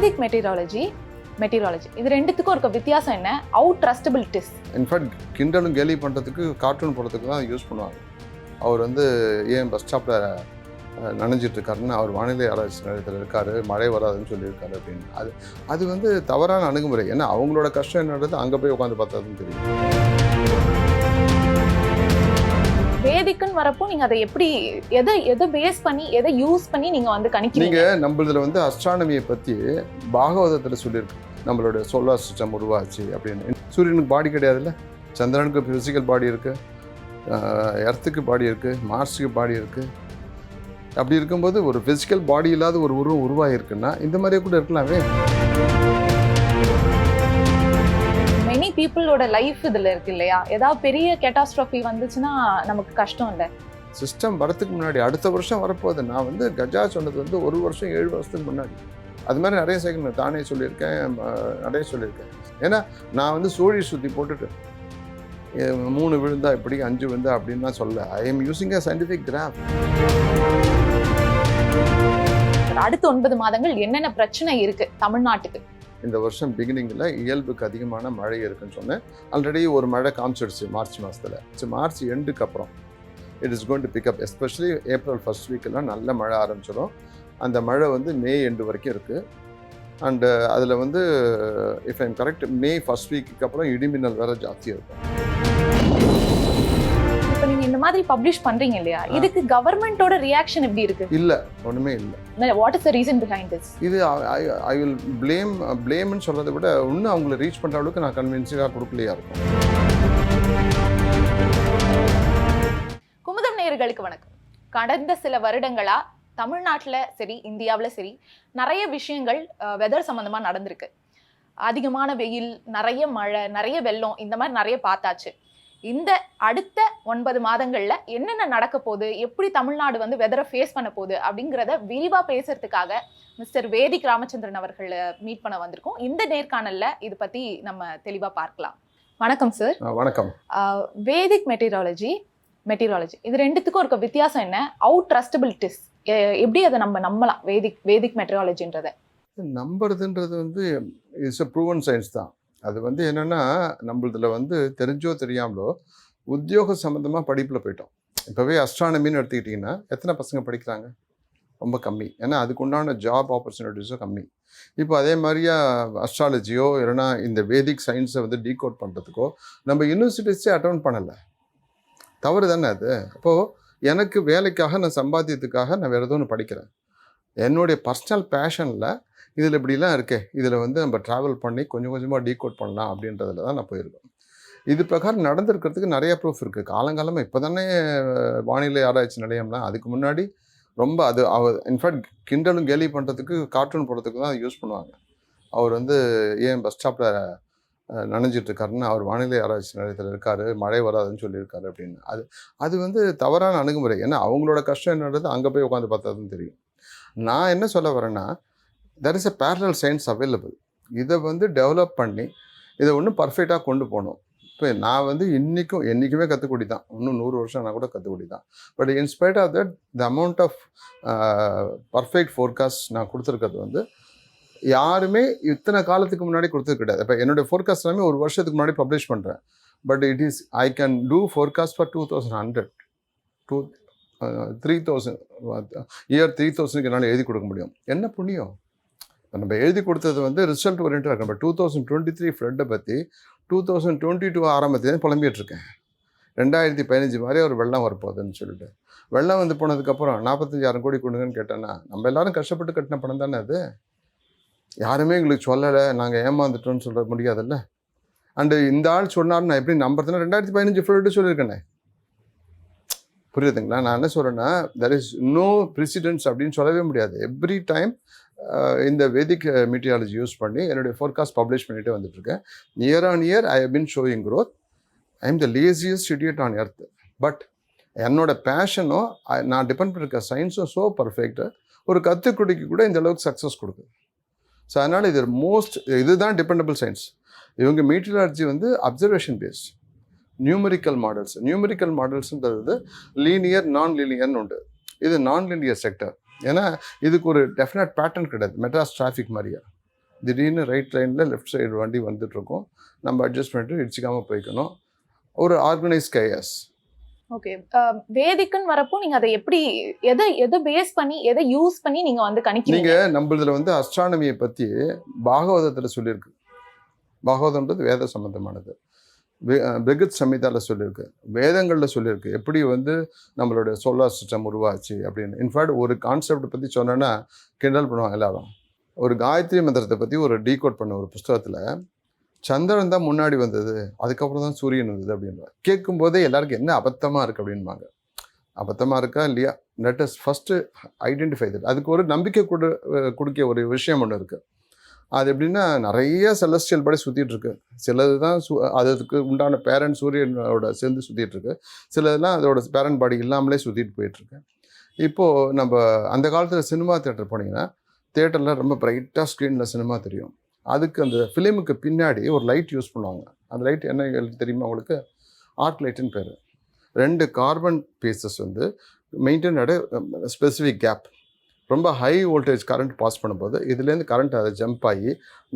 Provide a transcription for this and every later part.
வேதிக் meteorology இது ரெண்டுத்துக்கும் இருக்க வித்தியாசம் என்ன? How trustable it is? In fact கிண்டலும் கேலி பண்ணுறதுக்கு கார்ட்டூன் போடுறதுக்கு தான் யூஸ் பண்ணுவாங்க. அவர் வந்து ஏன் பஸ் ஸ்டாப்பில் நனைஞ்சிட்டு இருக்காருன்னு அவர் வானிலை ஆராய்ச்சி நிலையத்தில் இருக்காரு, மழை வராதுன்னு சொல்லியிருக்காரு அப்படின்னு. அது வந்து தவறான அணுகுமுறை. ஏன்னா அவங்களோட கஷ்டம் என்னன்றது அங்கே போய் உட்காந்து பார்த்தா தெரியும். வேதிக்குன்னு வரப்போ நீங்க அதை எப்படி எதை பேஸ் பண்ணி எதை யூஸ் பண்ணி நீங்க வந்து கணிக்கிறீங்க? நீங்க நம்மளதுல வந்து அஸ்ட்ரானமியை பத்தி பாகவதத்துல சொல்லியிருக்கு. நம்மளோட சோலார் சிஸ்டம் உருவாச்சு அப்படின்னு. சூரியனுக்கு பாடி கிடையாதுல்ல, சந்திரனுக்கு பிசிக்கல் பாடி இருக்கு, எர்த்துக்கு பாடி இருக்கு, மார்ஸுக்கு பாடி இருக்கு. அப்படி இருக்கும்போது ஒரு பிசிக்கல் பாடி இல்லாத ஒரு உருவம் உருவாயிருக்குன்னா இந்த மாதிரியே கூட இருக்கலாமே. மெனி பீப்புளோட லைஃப் இதுல இருக்கு இல்லையா? ஏதாவது பெரிய கேட்டாஸ்ட்ரோஃபி வந்துச்சுன்னா நமக்கு கஷ்டம் இல்லை. சிஸ்டம் வரத்துக்கு முன்னாடி அடுத்த வருஷம் வரப்போகுது. நான் வந்து கஜா சொன்னது வந்து 1 வருஷம் 7 வருஷத்துக்கு முன்னாடி. அது மாதிரி நிறைய செகண்ட் தானே சொல்லியிருக்கேன், நிறைய சொல்லியிருக்கேன். ஏன்னா நான் வந்து சோழி சுற்றி போட்டுட்டு 3 விழுந்தா இப்படி 5 விழுந்தா அப்படின்னு நான் சொல்ல. I am using a scientific graph. அடுத்த 9 மாதங்கள் என்னென்ன பிரச்சனை இருக்கு தமிழ்நாட்டுக்கு? இந்த வருஷம் பிகினிங்கில் இயல்புக்கு அதிகமான மழை இருக்குன்னு சொன்னேன். ஆல்ரெடி ஒரு மழை காமிச்சிடுச்சு மார்ச் மாதத்தில். மார்ச் எண்டுக்கு அப்புறம் it is going to pick up. Especially April first வீக்கெல்லாம் நல்ல மழை ஆரம்பிச்சிடும். அந்த மழை வந்து மே எண்டு வரைக்கும் இருக்குது. அண்டு அதில் வந்து if I'm correct, May first வீக்குக்கு அப்புறம் இடிமின்னல் வேறு ஜாஸ்தியாக இருக்கும். இப்போ நீங்கள் இந்த மாதிரி பப்ளிஷ் பண்ணுறீங்க இல்லையா, இதுக்கு கவர்மெண்ட்டோட ரியாக்ஷன் எப்படி இருக்கு? இல்லை, ஒன்றுமே இல்லை. What is the reason behind this? இது ஐ வில் பிளேம்னு சொல்கிறத விட இன்னும் அவங்கள ரீச் பண்ணுற அளவுக்கு நான் கன்வின்சிங்காக கொடுக்கலையா இருக்கும். குமுதம் நேயர்களுக்கு வணக்கம். கடந்த சில வருடங்களா தமிழ்நாட்டில் சரி இந்தியாவில் சரி நிறைய விஷயங்கள் வெதர் சம்மந்தமாக நடந்திருக்கு. அதிகமான வெயில், நிறைய மழை, நிறைய வெள்ளம், இந்த மாதிரி நிறைய பார்த்தாச்சு. இந்த அடுத்த 9 மாதங்களில் என்னென்ன நடக்க போகுது, எப்படி தமிழ்நாடு வந்து வெதரை ஃபேஸ் பண்ண போகுது அப்படிங்கிறத விரிவாக பேசுறதுக்காக மிஸ்டர் வேதிக் ராமச்சந்திரன் அவர்களை மீட் பண்ண வந்திருக்கோம். இந்த நேர்காணலில் இது பற்றி நம்ம தெளிவாக பார்க்கலாம். வணக்கம் சார். வணக்கம். வேதிக் மெட்டீரியாலஜி இது ரெண்டுத்துக்கும் இருக்க வித்தியாசம் என்ன? How trustable it is? எப்படி அதை நம்ம நம்பலாம்? வேதிக் மெட்டீரியாலஜின்றதை நம்புறதுன்றது வந்து இட்ஸ் அ ப்ரூவன் சயின்ஸ் தான். அது வந்து என்னென்னா, நம்மளதுல வந்து தெரிஞ்சோ தெரியாமலோ உத்தியோக சம்மந்தமாக படிப்பில் போயிட்டோம். இப்போவே அஸ்ட்ரானமின்னு எடுத்துக்கிட்டிங்கன்னா எத்தனை பசங்க படிக்கிறாங்க? ரொம்ப கம்மி. ஏன்னா அதுக்கு உண்டான ஜாப் ஆப்பர்ச்சுனிட்டிஸும் கம்மி. இப்போ அதே மாதிரியா அஸ்ட்ராலஜியோ இல்லைனா இந்த வேதிக் சயின்ஸை வந்து டீகோட் பண்ணுறதுக்கோ நம்ம யூனிவர்சிட்டிஸே அட்டெண்ட் பண்ணலை. தவறு தானே அது? அப்போது எனக்கு வேலைக்காக, நான் சம்பாத்தியத்துக்காக நான் வேறு ஏதோ ஒன்று படிக்கிறேன். என்னுடைய பர்சனல் பேஷனில் இதில் இப்படிலாம் இருக்கே, இதில் வந்து நம்ம ட்ராவல் பண்ணி கொஞ்சம் கொஞ்சமாக டீகோட் பண்ணலாம் அப்படின்றதுல தான் நான் போயிருக்கேன். இது பிரகாரம் நடந்திருக்கிறதுக்கு நிறைய ப்ரூஃப் இருக்குது. காலங்காலமாக இப்போ தானே வானிலை ஆராய்ச்சி நிலையம்லாம், அதுக்கு முன்னாடி ரொம்ப அது இன்ஃபேக்ட் கிண்டலும் கேலி பண்ணுறதுக்கு கார்ட்டூன் போடுறதுக்கு தான் யூஸ் பண்ணுவாங்க. அவர் வந்து ஏன் பஸ் ஸ்டாப்பில் நனைஞ்சிட்டு இருக்காருன்னு அவர் வானிலை ஆராய்ச்சி நிலையத்தில் இருக்காரு, மழை வராதுன்னு சொல்லியிருக்காரு அப்படின்னு. அது வந்து தவறான அணுகுமுறை. ஏன்னா அவங்களோட கஷ்டம் என்னன்றது அங்கே போய் உட்காந்து பார்த்தா தான் தெரியும். நான் என்ன சொல்ல வரேன்னா, there is a parallel science available. இதை வந்து டெவலப் பண்ணி இதை ஒன்றும் பர்ஃபெக்டாக கொண்டு போகணும். இப்போ நான் வந்து என்றைக்குமே கற்றுக்குடி தான். இன்னும் 100 வருஷம் நான் கூட கற்றுக்குடி தான். But in spite of that the amount of perfect forecast நான் கொடுத்துருக்கிறது வந்து யாருமே இத்தனை காலத்துக்கு முன்னாடி கொடுத்தது கிடையாது. இப்போ என்னுடைய ஃபோர்காஸ்ட் எல்லாமே 1 வருஷத்துக்கு முன்னாடி பப்ளிஷ் பண்ணுறேன். But it is I can do forecast for 2100 to 3000 year 3000க்கு என்னால் எழுதி கொடுக்க முடியும். என்ன புண்ணியம்? நம்ம எழுதி கொடுத்தது வந்து ரிசல்ட் ஓரியன்டாக இருக்கும். இப்போ 2023 ஃப்ளட்டை பற்றி 2022 ஆரம்பத்துலேருந்து புலம்பிகிட்ருக்கேன். 2015 மாதிரி ஒரு வெள்ளம் வரப்போகுதுன்னு சொல்லிட்டு. வெள்ளம் வந்து போனதுக்கப்புறம் 45,000 கோடி கொடுங்கன்னு கேட்டேன்னா, நம்ம எல்லோரும் கஷ்டப்பட்டு கட்டின பணம் தானே அது. யாருமே எங்களுக்கு சொல்லலை, நாங்கள் ஏமாந்துட்டோன்னு சொல்ல முடியாதுல்ல. அண்டு இந்த ஆள் சொன்னார்னு நான் எப்படி நம்புறதுன்னா, 2015 ஃப்ளட்டு சொல்லியிருக்கேனே. புரியுதுங்களா? நான் என்ன சொல்கிறேன்னா, தெர் இஸ் நோ ப்ரெசிடென்ட்ஸ் அப்படின்னு சொல்லவே முடியாது. எவ்ரி டைம் இந்த வேதிக் மெட்டீரியாலஜி யூஸ் பண்ணி என்னுடைய ஃபோர்காஸ்ட் பப்ளிஷ் பண்ணிகிட்டே வந்துட்டுருக்கேன். Year on year I have been showing growth. I am the laziest idiot on earth. But என்னோட பேஷனும் நான் டிபெண்ட் பண்ணிருக்க சயின்ஸும் ஸோ பர்ஃபெக்டாக ஒரு கற்றுக்குடிக்கு கூட இந்த அளவுக்கு சக்ஸஸ் கொடுக்குது. ஸோ அதனால் இதுதான் டிபெண்டபிள் சயின்ஸ். இவங்க மெட்டீரியாலஜி வந்து அப்சர்வேஷன் பேஸ்ட் நியூமெரிக்கல் மாடல்ஸ்ன்றது லீனியர் நான் லீனியர்னு உண்டு. இது நான் லீனியர் செக்டர். ஏன்னா இதுக்கு ஒரு டெஃபினட் பேட்டர்ன் கிடையாது. மெட்ராஸ் டிராஃபிக் மாதிரியா திடீர்னு ரைட் லைனில் லெஃப்ட் சைடு வண்டி வந்துட்டுருக்கோம். நம்ம அட்ஜஸ்ட் பண்ணிட்டு இடிச்சிக்காமல் போய்க்கணும். ஒரு ஆர்கனைஸ் கேஎஸ். ஓகே. வேதிக்குன்னு வரப்போ நீங்க அதை எப்படி எதை பேஸ் பண்ணி எதை யூஸ் பண்ணி நீங்க வந்து கணிக்கிறீங்க? நீங்கள் நம்மளதில் வந்து அஸ்ட்ரானமியை பற்றி பாகவதத்தில் சொல்லியிருக்கு. பாகவதம்ன்றது வேத சம்பந்தமானது. பிருகத் சம்ஹிதாவில் சொல்லியிருக்கு, வேதங்களில் சொல்லியிருக்கு எப்படி வந்து நம்மளுடைய சோலார் சிஸ்டம் உருவாச்சு அப்படின்னு. இன்ஃபேக்ட் ஒரு கான்செப்டை பற்றி சொன்னோன்னா கிண்டல் பண்ணுவாங்க எல்லாரும். ஒரு காயத்ரி மந்திரத்தை பற்றி ஒரு டீகோட் பண்ண ஒரு புஸ்தகத்தில் சந்திரன் தான் முன்னாடி வந்தது, அதுக்கப்புறம் தான் சூரியன் வந்தது அப்படின்வாங்க. கேட்கும்போதே எல்லாருக்கும் என்ன அபத்தமாக இருக்குது அப்படின்பாங்க. அபத்தமாக இருக்கா இல்லையா, let us first identify that. அதுக்கு ஒரு நம்பிக்கை கொடுக்க ஒரு விஷயம் ஒன்று இருக்குது. அது எப்படின்னா, நிறைய செலஸ்டியல் பாடி சுற்றிட்டு இருக்கு. சிலது தான் அதுக்கு உண்டான பேரண்ட் சூரியனோட சேர்ந்து சுற்றிட்டு இருக்கு. சிலதுலாம் அதோட பேரண்ட் பாடி இல்லாமலே சுற்றிட்டு போயிட்டுருக்கு. இப்போது நம்ம அந்த காலத்தில் சினிமா தேட்டர் போனீங்கன்னா, தேட்டரில் ரொம்ப பிரைட்டாக ஸ்க்ரீனில் சினிமா தெரியும். அதுக்கு அந்த ஃபிலிமுக்கு பின்னாடி ஒரு லைட் யூஸ் பண்ணுவாங்க. அந்த லைட் என்ன தெரியுமா உங்களுக்கு? ஆர்க் லைட்டுன்னு பேர். 2 கார்பன் பீசஸ் வந்து மெயின்டைன் அட் ஸ்பெசிஃபிக் கேப். ரொம்ப ஹை வோல்டேஜ் கரண்ட் பாஸ் பண்ணும்போது இதுலேருந்து கரண்ட் அதை ஜம்ப் ஆகி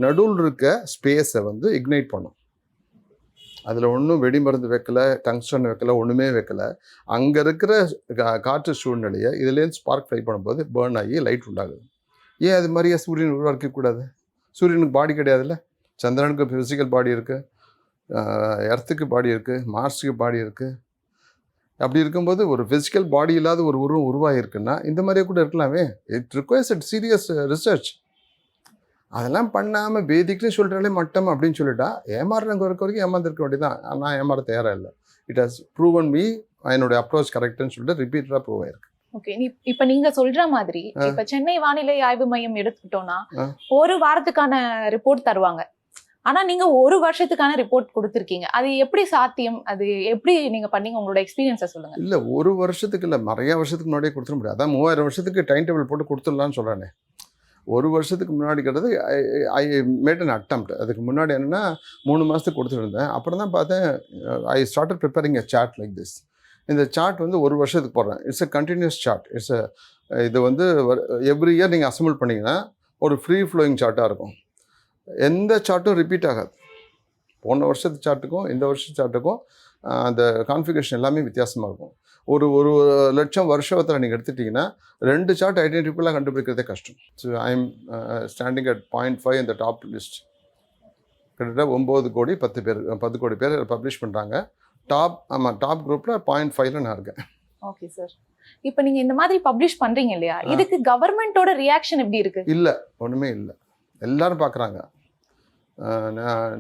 நடுவில் இருக்க ஸ்பேஸை வந்து இக்னைட் பண்ணும். அதில் ஒன்றும் வெடிமருந்து வைக்கல, டங்ஸ்டன் வைக்கல, ஒன்றுமே வைக்கல. அங்கே இருக்கிற காற்று சூழ்நிலையை இதுலேருந்து ஸ்பார்க் ஃப்ளை பண்ணும்போது பேர்ன் ஆகி லைட் உண்டாகுது. ஏன் அது மாதிரியே சூரியன் உருவாக்கக்கூடாது? சூரியனுக்கு பாடி கிடையாதுல்ல. சந்திரனுக்கு ஃபிசிக்கல் பாடி இருக்குது, எர்த்துக்கு பாடி இருக்குது, மார்ஸுக்கு பாடி இருக்குது. அப்படி இருக்கும்போது ஒரு ஃபிசிக்கல் பாடி இல்லாத ஒரு உருவம் உருவாகிருக்குன்னா இந்த மாதிரியே கூட இருக்கலாமே. It requires at serious research. அதெல்லாம் பண்ணாமல் வேதிக்குன்னு சொல்கிறாலே மட்டம் அப்படின்னு சொல்லிட்டா ஏமாறுறவங்க இருக்க வரைக்கும் ஏமாந்துருக்க வேண்டியதான். நான் ஏமாற தயாராக இல்லை. இட் ஹாஸ் ப்ரூவன் மீ, என்னுடைய அப்ரோச் கரெக்டுன்னு சொல்லிட்டு ரிப்பீட்டடாக ப்ரூவ் ஆயிருக்கு. ஓகே. இப்ப நீங்க சொல்ற மாதிரி இப்ப சென்னை வானிலை ஆய்வு மையம் எடுத்துக்கிட்டோம்னா ஒரு வாரத்துக்கான ரிப்போர்ட் தருவாங்க. ஆனா நீங்க ஒரு வருஷத்துக்கான ரிப்போர்ட் கொடுத்துருக்கீங்க. அது எப்படி சாத்தியம்? அது எப்படி நீங்க பண்ணீங்க? உங்களோட எக்ஸ்பீரியன்ஸை சொல்லுங்க. இல்லை, ஒரு வருஷத்துக்கு இல்லை, நிறைய வருஷத்துக்கு முன்னாடியே கொடுத்துட முடியாது. அதான் 3000 வருஷத்துக்கு டைம் டேபிள் போட்டு கொடுத்துடலான்னு சொல்கிறேனே. ஒரு வருஷத்துக்கு முன்னாடிக்கிறது ஐ மேட் அன் அட்டெம்ப்ட். அதுக்கு முன்னாடி என்னென்னா 3 மாதத்துக்கு கொடுத்துருந்தேன். அப்புறம் தான் பார்த்தேன், I started preparing a chart like this. இந்த சார்ட் வந்து ஒரு வருஷத்துக்கு போடுறேன். It's a continuous chart. இது வந்து எவ்ரி இயர் நீங்கள் அசம்பிள் பண்ணிங்கன்னா ஒரு ஃப்ரீ ஃப்ளோயிங் சார்ட்டாக இருக்கும். எந்த சார்ட்டும் ரிப்பீட் ஆகாது. போன வருஷத்து சார்ட்டுக்கும் இந்த வருஷத்து சார்ட்டுக்கும் அந்த கான்ஃபிகரேஷன் எல்லாமே வித்தியாசமாக இருக்கும். ஒரு 1,00,000 வருஷத்தில் நீங்கள் எடுத்துட்டிங்கன்னா 2 சார்ட் ஐடென்டிஃபிக்கலாக கண்டுபிடிக்கிறதே கஷ்டம். So I am standing at 0.5 இந்த டாப் லிஸ்ட். கிட்டத்தட்ட 9 கோடி 10 கோடி பேர் பப்ளிஷ் பண்ணுறாங்க. டாப் குரூப்பில் 0.5ல நான் இருக்கேன். Okay sir. இப்போ நீங்கள் இந்த மாதிரி பப்ளிஷ் பண்ணுறீங்க இல்லையா, இதுக்கு கவர்மெண்ட்டோட ரியாக்ஷன் எப்படி இருக்கு? இல்லை, ஒன்றுமே இல்லை. எல்லாரும் பார்க்குறாங்க.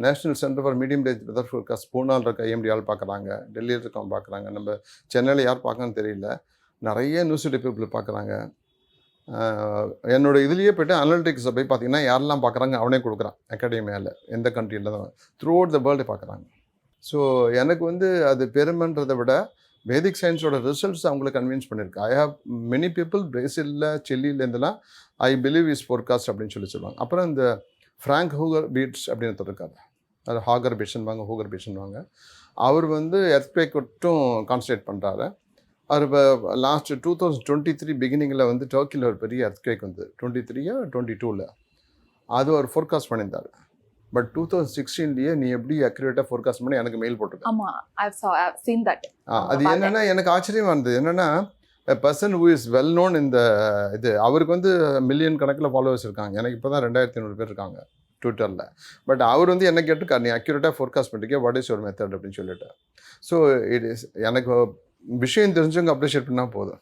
National centre for medium range weather forecast பூனாவில் இருக்க ஐஎம்டி ஆள் பார்க்குறாங்க, டெல்லியில் இருக்கவங்க பார்க்குறாங்க, நம்ம சென்னையில் யார் பார்க்கணும்னு தெரியல, நிறைய நியூஸ் பீப்புள் பார்க்குறாங்க. என்னோட இதுலேயே போய்ட்டு அனலிட்டிக்ஸை போய் பார்த்தீங்கன்னா யாரெல்லாம் பார்க்குறாங்க அவனே கொடுக்குறான். அகாடமியாவில் எந்த கண்ட்ரியில் தான் த்ரூ அவுட் த வேர்ல்டு பார்க்குறாங்க. ஸோ எனக்கு வந்து அது பெருமைன்றதை விட வேதிக் சயின்ஸோட ரிசல்ட்ஸ் அவங்களுக்கு கன்வின்ஸ் பண்ணியிருக்கு. ஐ ஹாவ் மெனி பீப்புள் பிரேசிலில் சில்லிலேருந்துலாம் ஐ பிலீவ் இஸ் ஃபோர்காஸ்ட் அப்படின்னு சொல்லுவாங்க. அப்புறம் இந்த ஃப்ராங்க் ஹூகர் பீட்ஸ் அப்படின்னு இருக்காரு, அது ஹாகர் பீட்ஸ்ன்னு வாங்க. அவர் வந்து எர்த்குவேக் மட்டும் கான்சன்ட்ரேட் பண்ணுறாரு. அவர் இப்போ லாஸ்ட் 2023 பிகினிங்கில் வந்து டர்க்கியில் ஒரு பெரிய எர்த்குவேக் வந்து 22ல் அது அவர் ஃபோர்காஸ்ட் பண்ணியிருந்தார். பட் 2016 நீ எப்படி அக்யூரேட்டாக ஃபோர்காஸ்ட் பண்ணி எனக்கு மெயில் போட்டிருக்கேன். ஆமாம், I've seen that. அது என்னென்னா எனக்கு ஆச்சரியமாக இருந்தது. என்னென்னா person who is well known இந்த அவருக்கு வந்து மில்லியன் கணக்கில் ஃபாலோவர்ஸ் இருக்காங்க. எனக்கு இப்போ தான் 2500 பேர் இருக்காங்க ட்விட்டரில். பட் அவர் வந்து என்ன கேட்டுருக்கார், நீ அக்யூரேட்டாக ஃபோர்காஸ்ட் பண்ணிருக்கே, வாட் இஸ் யுவர் மெத்தட் அப்படின்னு சொல்லிட்டு. ஸோ இட் இஸ் எனக்கு விஷயம் தெரிஞ்சவங்க அப்ரிஷியேட் பண்ணால் போதும்.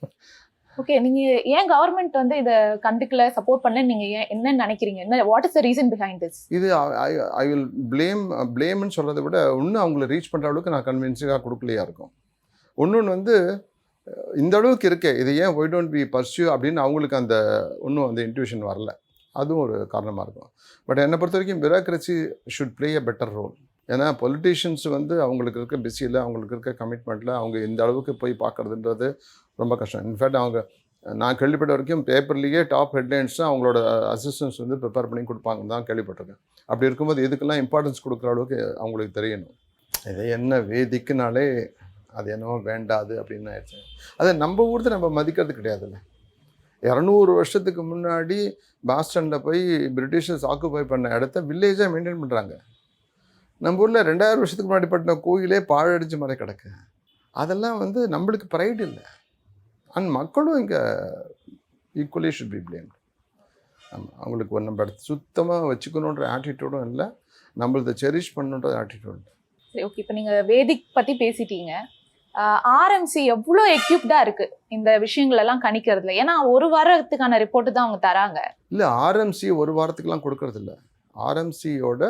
ஓகே. நீங்கள் ஏன் கவர்மெண்ட் வந்து இதை கண்டுக்கல, சப்போர்ட் பண்ணல, நீங்கள் ஏன் என்ன நினைக்கிறீங்க? என்ன what is the reason behind this? இது ஐ வில் பிளேம்னு சொல்கிறத விட இன்னும் அவங்கள ரீச் பண்ணுற அளவுக்கு நான் கன்வின்ஸாக கொடுக்கலையா இருக்கும். இன்னொன்று வந்து இந்த அளவுக்கு இருக்கே, இது ஏன் ஒய் டோன்ட் பி பர்சியூ அப்படின்னு அவங்களுக்கு அந்த இன்னும் அந்த இன்ட்யூஷன் வரல. அதுவும் ஒரு காரணமாக இருக்கும். பட் என்னை பொறுத்த வரைக்கும் bureaucracy should play a better role. ஏன்னா பொலிட்டீஷியன்ஸ் வந்து அவங்களுக்கு இருக்க பிஸியில், அவங்களுக்கு இருக்க கமிட்மெண்ட்டில் அவங்க இந்த அளவுக்கு போய் பார்க்குறதுன்றது ரொம்ப கஷ்டம். இன்ஃபேக்ட் நான் கேள்விப்பட்ட வரைக்கும் பேப்பர்லேயே டாப் ஹெட்லைன்ஸ் தான் அவங்களோட அசிஸ்டன்ஸ் வந்து ப்ரிப்பேர் பண்ணி கொடுப்பாங்கன்னு தான் கேள்விப்பட்டிருக்கேன். அப்படி இருக்கும்போது இதுக்கெல்லாம் இம்பார்ட்டன்ஸ் கொடுக்குற அளவுக்கு அவங்களுக்கு தெரியணும். இதை என்ன வேதிக்குனாலே அது என்னவோ வேண்டாது அப்படின்னு ஆயிடுச்சு. அதை நம்ம ஊர்த்து நம்ம மதிக்கிறது கிடையாதுல்ல. 200 வருஷத்துக்கு முன்னாடி பாஸ்டனில் போய் பிரிட்டிஷர்ஸ் ஆக்குபை பண்ண இடத்த வில்லேஜாக மெயின்டைன் பண்ணுறாங்க. நம்ம ஊரில் 2000 வருஷத்துக்கு முன்னாடி பட்டின கோயிலே பாழடிச்சு மாதிரி கிடக்கு. அதெல்லாம் வந்து நம்மளுக்கு ப்ரைட் இல்லை. அண்ட் மக்களும் இங்கே ஈக்குவலி ஷுட் பி பிளேம். அவங்களுக்கு நம்ம இடத்த சுத்தமாக வச்சுக்கணுன்ற ஆட்டிடியூடும் இல்லை, நம்மளதை செரிஷ் பண்ணுன்ற ஆட்டிடியூட் இல்லை. சரி, ஓகே. இப்போ நீங்கள் வேதிக் பற்றி பேசிட்டீங்க. ஆர்எம்சி எவ்வளோ எக்யூப்டா இருக்கு இந்த விஷயங்கள் எல்லாம் கணிக்கிறதுல? ஏன்னா ஒரு வாரத்துக்கான ரிப்போர்ட் தான் அவங்க தராங்க. இல்லை, ஆர்எம்சி ஒரு வாரத்துக்குலாம் கொடுக்கறது இல்லை. ஆர்எம்சியோட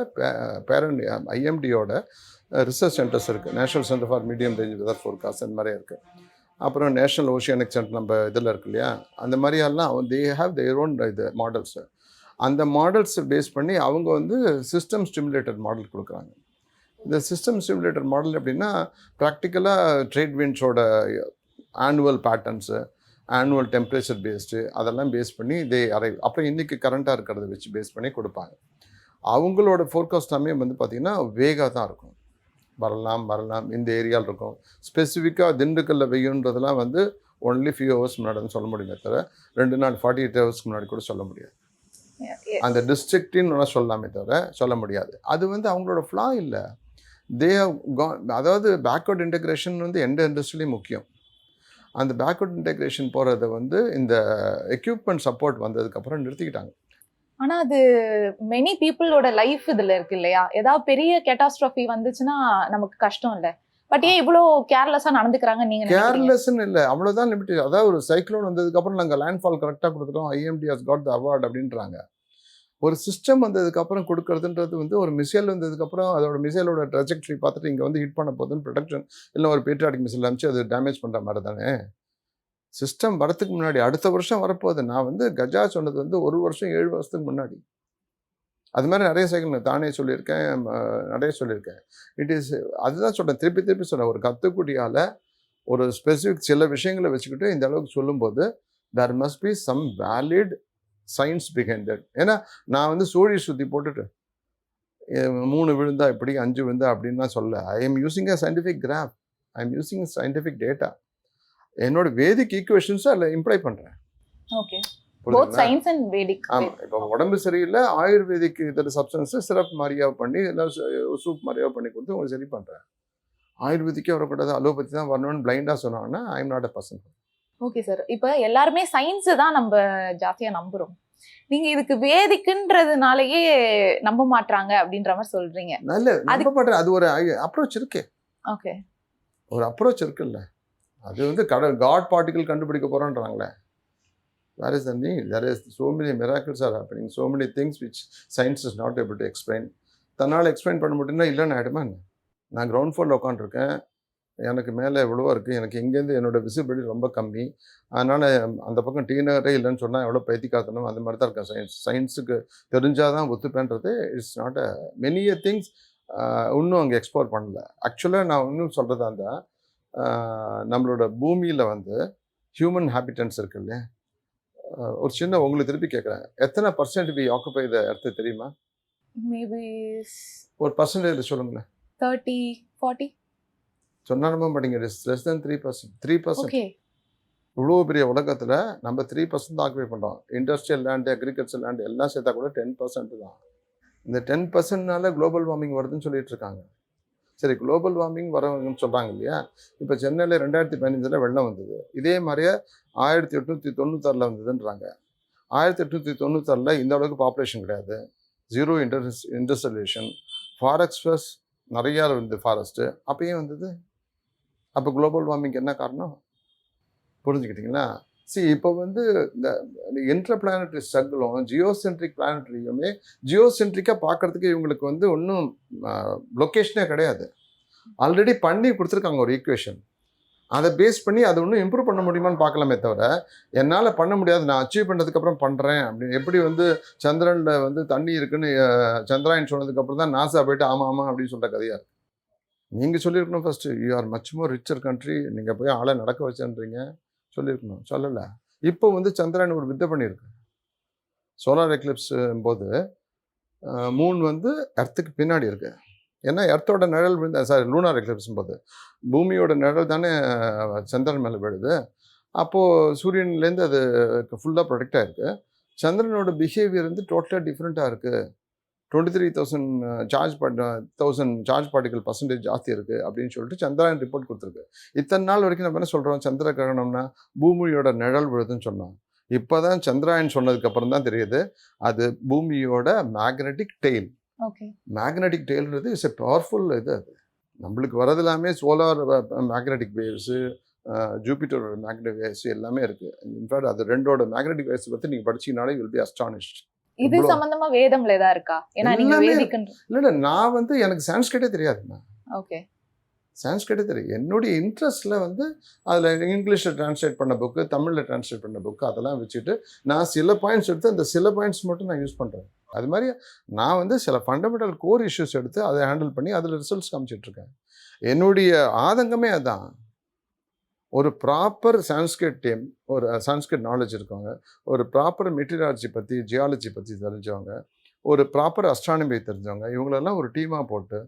பேரண்ட் ஐஎம்டியோட ரிசர்ச் சென்டர்ஸ் இருக்குது. National centre for medium range weather forecast அந்த மாதிரி இருக்குது. அப்புறம் நேஷனல் ஓஷியானிக் சென்டர் நம்ம இதில் இருக்கு இல்லையா, அந்த மாதிரியெல்லாம் தே ஹேவ் தேர் ஓன் இது மாடல்ஸு. அந்த மாடல்ஸை பேஸ் பண்ணி அவங்க வந்து சிஸ்டம் ஸ்டிமுலேட்டட் மாடல் கொடுக்குறாங்க. இந்த சிஸ்டம் ஸ்டிமுலேட்டர் மாடல் எப்படின்னா, ப்ராக்டிக்கலாக ட்ரேட் விண்ட்ஸோட annual patterns, annual temperature based அதெல்லாம் பேஸ் பண்ணி அரைவ். அப்புறம் இன்றைக்கி கரண்ட்டாக இருக்கிறத வச்சு பேஸ் பண்ணி கொடுப்பாங்க. அவங்களோட ஃபோர்காஸ்ட் எல்லாமே வந்து பார்த்திங்கன்னா வேகாக தான் இருக்கும். வரலாம் இந்த ஏரியாவில் இருக்கும். ஸ்பெசிஃபிக்காக திண்டுக்கல்ல வெய்யுன்றதெல்லாம் வந்து ஒன்லி ஃபியூ ஹவர்ஸ் முன்னாடி சொல்ல முடியுமே தவிர 2 நாள் 48 ஹவர்ஸ்க்கு முன்னாடி கூட சொல்ல முடியாது. அந்த டிஸ்ட்ரிக்டின்னு சொல்லலாமே தவிர சொல்ல முடியாது. அது வந்து அவங்களோட ஃப்ளா இல்லை. தே ஹவ் அதாவது பேக்வர்ட் இன்டெக்ரேஷன் வந்து எந்த இண்டஸ்ட்ரியிலையும் முக்கியம். அந்த பேக்வர்ட் இன்டெக்ரேஷன் போகிறத வந்து இந்த எக்யூப்மெண்ட் சப்போர்ட் வந்ததுக்கப்புறம் நிறுத்திக்கிட்டாங்க. ஆனா அது மெனி பீப்புளோட லைஃப் இதுல இருக்கு இல்லையா? ஏதாவது பெரிய கேட்டாஸ்ட்ரோஃபி வந்துச்சுன்னா நமக்கு கஷ்டம் இல்லை. பட் ஏன் இவ்வளோ கேர்லெஸ்ஸா நடந்துக்கிறாங்க நீங்க? கேர்லெஸ்ன்னு இல்லை, அவ்வளோதான் லிமிட். அதாவது ஒரு சைக்ளோன் வந்ததுக்கப்புறம் நாங்கள் லேண்ட்ஃபால் கரெக்டாக கொடுத்துட்டோம், IMD has got the award அப்படின்றாங்க. ஒரு சிஸ்டம் வந்ததுக்கப்புறம் கொடுக்கறதுன்றது வந்து ஒரு மிசைல் வந்ததுக்கப்புறம் அதோட மிசைலோட ட்ரெஜெக்டரி பார்த்துட்டு இங்கே வந்து ஹிட் பண்ண போகுதுன்னு ப்ரொடக்ஷன் இல்லை ஒரு பேட்ரியாட்டிக் மிசைல் அனுப்பிச்சு அது டேமேஜ் பண்ணுற மாதிரி தானே. சிஸ்டம் வரத்துக்கு முன்னாடி அடுத்த வருஷம் வரப்போகுது. நான் வந்து கஜா சொன்னது வந்து 1 வருஷம் 7 வருஷத்துக்கு முன்னாடி. அது மாதிரி நிறைய சைக்கிள் தானே சொல்லியிருக்கேன், நிறைய சொல்லியிருக்கேன். அதுதான் சொல்கிறேன், திருப்பி சொல்கிறேன். ஒரு கத்துக்குட்டியால் ஒரு ஸ்பெசிஃபிக் சில விஷயங்களை வச்சுக்கிட்டு இந்த அளவுக்கு சொல்லும்போது there must be some valid science behind that. ஏன்னா நான் வந்து சூழி சுற்றி போட்டுட்டு 3 விழுந்தா இப்படி 5 விழுந்தா அப்படின்னு சொல்ல. I am using a scientific graph, I am using scientific data. என்னோட வேதிக் ஈக்குவேஷன்ஸை அதில் இம்ப்ளை பண்ணுறேன். ஓகே, போத் சயின்ஸ் அண்ட் வேதிக். ஆமாம், இப்போ உடம்பு சரியில்லை, ஆயுர்வேதிக் இதில் சப்ஸ்டன்ஸு சிரப் மாதிரியாக பண்ணி இல்லை சூப் மாதிரியாக பண்ணி கொடுத்து உங்களுக்கு சரி பண்ணுறேன். ஆயுர்வேதிக்கே வரக்கூடாது, அலோபதி தான் வரணும்னு பிளைண்டாக சொன்னாங்கன்னா I am not a person. Okay sir, இப்போ எல்லாருமே சயின்ஸு தான் நம்ம ஜாஸ்தியாக நம்புகிறோம். நீங்க இதுக்கு வேதிக்குன்றதுனாலயே நம்ப மாட்டாங்க அப்படின்ற மாதிரி சொல்றீங்க. நல்ல நம்ப மாட்டேன். அது ஒரு அப்ரோச் இருக்கு. ஓகே, ஒரு அப்ரோச் இருக்குல்ல. அது வந்து காட் பார்ட்டிகல் கண்டுபிடிக்க போறோன்றாங்களே. There is the need. There is so many miracles are happening. So many things which science is not able to explain. தன்னால் எக்ஸ்பிளைன் பண்ண முடியும்னா இல்லைன்னு ஆகிடுமா? நான் கிரவுண்ட் ஃப்ளோரில் உட்காந்துருக்கேன், எனக்கு மேலே எவ்வளவோ இருக்குது, எனக்கு இங்கேருந்து என்னோட விசிபிலிட்டி ரொம்ப கம்மி, அதனால் அந்த பக்கம் டி நகரே இல்லைன்னு சொன்னால் எவ்வளோ பைத்தியக்காரத்தனம். அந்த மாதிரி தான் இருக்கேன். சயின்ஸுக்கு தெரிஞ்சால் தான் ஒத்துப்பேன்றது it's not a many things. இன்னும் அங்கே எக்ஸ்ப்ளோர் பண்ணல. ஆக்சுவலாக நான் இன்னும் சொல்கிறதா இருந்தால், நம்மளோட பூமியில் வந்து ஹியூமன் ஹேபிட்டன்ஸ் இருக்கு இல்லையா, ஒரு சின்ன உங்களுக்கு திருப்பி கேட்குறேன், எத்தனை percent we occupy the earth தெரியுமா? மேபி ஒரு பர்சன்டேஜ் சொல்லுங்களேன். 30-40 சொன்னா நம்ப மாட்டீங்க. Less than 3%. 3%. ஓகே, இவ்வளோ பெரிய உலகத்தில் நம்ம 3% தான் ஆக்குபை பண்ணுறோம். இண்டஸ்ட்ரியல் லேண்டு, அக்ரிகல்ச்சர் லேண்டு எல்லாம் சேர்த்தா கூட 10% தான். இந்த 10%னால குளோபல் வார்மிங் வருதுன்னு சொல்லிட்டு இருக்காங்க. சரி, குளோபல் வார்மிங் வரவங்கன்னு சொல்கிறாங்க இல்லையா. இப்போ சென்னையில் 2015 வெள்ளம் வந்தது. இதே மாதிரியே 1896 வந்ததுன்றாங்க. 1896 இந்த அளவுக்கு பாப்புலேஷன் கிடையாது, ஜீரோ இண்டஸ்ட்ரியலேஷன், ஃபாரஸ்ட் நிறையா இருந்தது ஃபாரஸ்ட்டு. அப்போயே வந்தது. அப்போ குளோபல் வார்மிங் என்ன காரணம் புரிஞ்சுக்கிட்டிங்களா? இப்போ வந்து இந்த இன்டர் பிளானட்டரி ஸ்ட்ரகிளும் ஜியோசென்ட்ரிக் பிளானட்டரியுமே ஜியோசென்ட்ரிக்காக பார்க்குறதுக்கு இவங்களுக்கு வந்து ஒன்றும் லொக்கேஷனே கிடையாது. ஆல்ரெடி பண்ணி கொடுத்துருக்காங்க ஒரு ஈக்குவேஷன். அதை பேஸ் பண்ணி அதை ஒன்றும் இம்ப்ரூவ் பண்ண முடியுமான்னு பார்க்கலாமே தவிர, என்னால் பண்ண முடியாது, நான் அச்சீவ் பண்ணதுக்கப்புறம் பண்ணுறேன் அப்படின்னு. எப்படி வந்து சந்திரனில் வந்து தண்ணி இருக்குன்னு சந்திராயன் சொன்னதுக்கப்புறம் தான் நாசா போய்ட்டு ஆமாம் அப்படின்னு சொல்கிற கதையாக இருக்குது. நீங்கள் சொல்லியிருக்கணும் first, you are much more richer country, நீங்கள் போய் ஆளை நடக்க வச்சுன்றீங்க சொல்லியிருக்கணும். சொல்லலை. இப்போ வந்து சந்திராயன் ஒரு வித்தை பண்ணியிருக்கு. சோலார் எக்லிப்ஸ் போது மூன் வந்து எர்த்துக்கு பின்னாடி இருக்கு. ஏன்னா எர்த்தோட நிழல் விழுந்த லூனார் எக்லிப்ஸும் போது பூமியோட நிழல் தானே சந்திரன் மேலே விழுது. அப்போது சூரியன்லேருந்து அது ஃபுல்லாக ப்ரொடெக்ட் ஆகிருக்கு. சந்திரனோட பிஹேவியர் வந்து டோட்டலாக டிஃப்ரெண்ட்டாக இருக்குது. 23,000 சார்ஜ் பார்ட்டிகல் பர்சன்டேஜ் ஜாஸ்தி இருக்குது அப்படின்னு சொல்லிட்டு சந்திராயன் ரிப்போர்ட் கொடுத்துருக்கு. இத்தனை நாள் வரைக்கும் நம்ம என்ன சொல்கிறோம், சந்திர கிரகணம்னா பூமியோட நிழல் விழுதுன்னு சொன்னோம். இப்போ தான் சந்திராயன் சொன்னதுக்கப்புறம் தான் தெரியுது அது பூமியோட மேக்னெட்டிக் டெயில். ஓகே. மேக்னெட்டிக் டெயில்ன்றது இஸ் எ பவர்ஃபுல் இது. அது நம்மளுக்கு வரது எல்லாமே சோலார் மேக்னெட்டிக் வேவ்ஸு, ஜூபிட்டரோட மேக்னெட்டிக் வேவ்ஸ் எல்லாமே இருக்குது. இன்ஃபேக்ட் அது ரெண்டோட மேக்னெட்டிக் வேவ்ஸ் பற்றி நீங்கள் படிச்சீங்கனாலே வில் பி அஸ்டானிஷ்ட். இது சம்பந்தமா வேதம்ல ஏதா இருக்கா? ஏன்னா நீங்க வேதிக்கன்ற இல்ல நான் வந்து எனக்கு சான்ஸ்கிரிட்டே தெரியாதுண்ணா. ஓகே. சான்ஸ்கிரிட்டே தெரியும். என்னுடைய இன்ட்ரெஸ்ட்ல வந்து அதில் இங்கிலீஷில் டிரான்ஸ்லேட் பண்ண புக்கு, தமிழில் டிரான்ஸ்லேட் பண்ண புக்கு அதெல்லாம் வச்சுட்டு நான் சில பாயிண்ட்ஸ் எடுத்து அந்த சில பாயிண்ட்ஸ் மட்டும் நான் யூஸ் பண்ணுறேன். அது மாதிரி நான் வந்து சில ஃபண்டமெண்டல் கோர் இஷ்யூஸ் எடுத்து அதை ஹேண்டில் பண்ணி அதில் ரிசல்ட்ஸ் காமிச்சிட்ருக்கேன். என்னுடைய ஆதங்கமே அதுதான். ஒரு ப்ராப்பர் சான்ஸ்கிரிட் டீம், ஒரு சான்ஸ்கிரிட் நாலேஜ் இருக்கவங்க, ஒரு ப்ராப்பர் மெட்டீரியாலஜி பற்றி, ஜியாலஜி பற்றி தெரிஞ்சவங்க, ஒரு ப்ராப்பர் அஸ்ட்ரானமி தெரிஞ்சவங்க, இவங்களெல்லாம் ஒரு டீமாக போட்டு